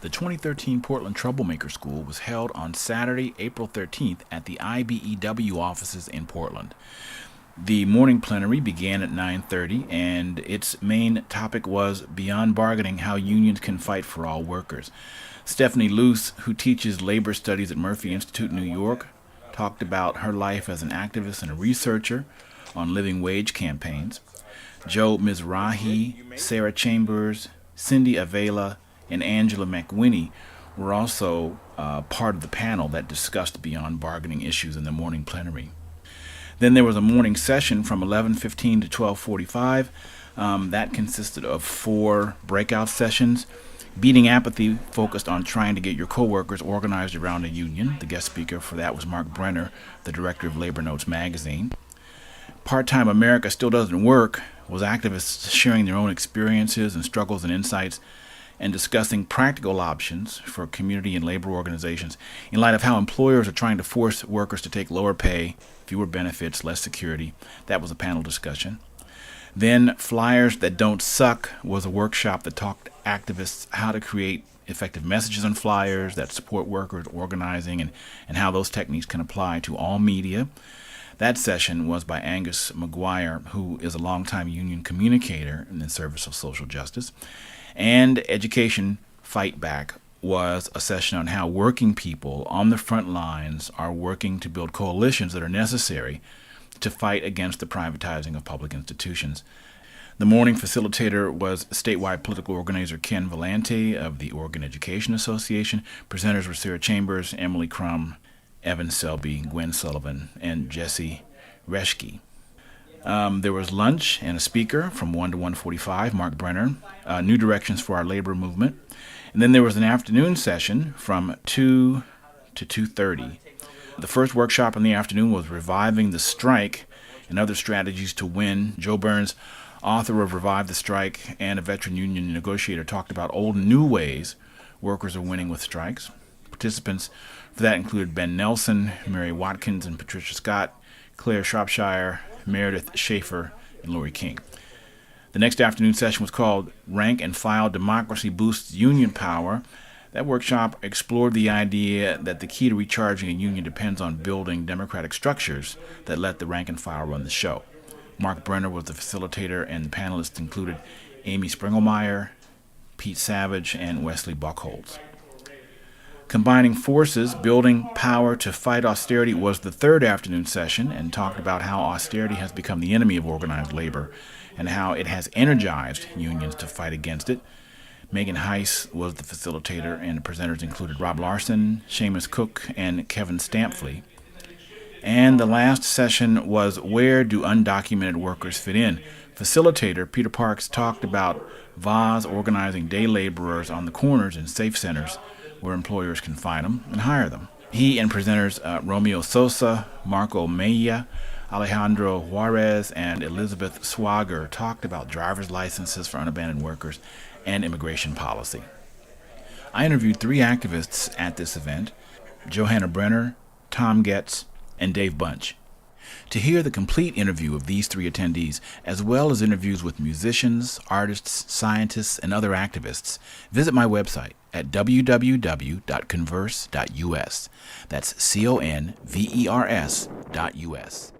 The 2013 Portland Troublemaker School was held on Saturday, April 13th at the IBEW offices in Portland. The morning plenary began at 9:30, and its main topic was Beyond Bargaining, How Unions Can Fight for All Workers. Stephanie Luce, who teaches labor studies at Murphy Institute in New York, talked about her life as an activist and a researcher on living wage campaigns. Joe Mizrahi, Sarah Chambers, Cindy Avila, and Angela McWinney were also part of the panel that discussed beyond bargaining issues in the morning plenary. Then there was a morning session from 11:15 to 12:45. That consisted of 4 breakout sessions. Beating Apathy focused on trying to get your coworkers organized around a union. The guest speaker for that was Mark Brenner, the director of Labor Notes magazine. Part-Time America Still Doesn't Work was activists sharing their own experiences and struggles and insights and discussing practical options for community and labor organizations in light of how employers are trying to force workers to take lower pay, fewer benefits, less security. That was a panel discussion. Then Flyers That Don't Suck was a workshop that taught activists how to create effective messages on flyers that support workers organizing and how those techniques can apply to all media. That session was by Angus McGuire, who is a longtime union communicator in the service of social justice. And Education Fight Back was a session on how working people on the front lines are working to build coalitions that are necessary to fight against the privatizing of public institutions. The morning facilitator was statewide political organizer Ken Vellante of the Oregon Education Association. Presenters were Sarah Chambers, Emily Crum, Evan Selby, Gwen Sullivan, and Jesse Reschke. There was lunch and a speaker from 1 to 1:45, Mark Brenner, New Directions for Our Labor Movement. And then there was an afternoon session from 2 to 2:30. The first workshop in the afternoon was Reviving the Strike and Other Strategies to Win. Joe Burns, author of Revive the Strike and a veteran union negotiator, talked about old and new ways workers are winning with strikes. Participants for that included Ben Nelson, Mary Watkins, and Patricia Scott, Claire Shropshire, Meredith Schaefer, and Lori King. The next afternoon session was called Rank and File Democracy Boosts Union Power. That workshop explored the idea that the key to recharging a union depends on building democratic structures that let the rank and file run the show. Mark Brenner was the facilitator, and the panelists included Amy Springelmeyer, Pete Savage, and Wesley Buchholz. Combining Forces, Building Power to Fight Austerity was the third afternoon session and talked about how austerity has become the enemy of organized labor and how it has energized unions to fight against it. Megan Heiss was the facilitator, and the presenters included Rob Larson, Seamus Cook, and Kevin Stampfley. And the last session was Where Do Undocumented Workers Fit In? Facilitator Peter Parks talked about VAS organizing day laborers on the corners and safe centers where employers can find them and hire them. He and presenters Romeo Sosa, Marco Mejia, Alejandro Juarez, and Elizabeth Swager talked about driver's licenses for unabandoned workers and immigration policy. I interviewed 3 activists at this event: Johanna Brenner, Tom Getz, and Dave Bunch. To hear the complete interview of these 3 attendees, as well as interviews with musicians, artists, scientists, and other activists, visit my website at www.converse.us. That's CONVERS.us.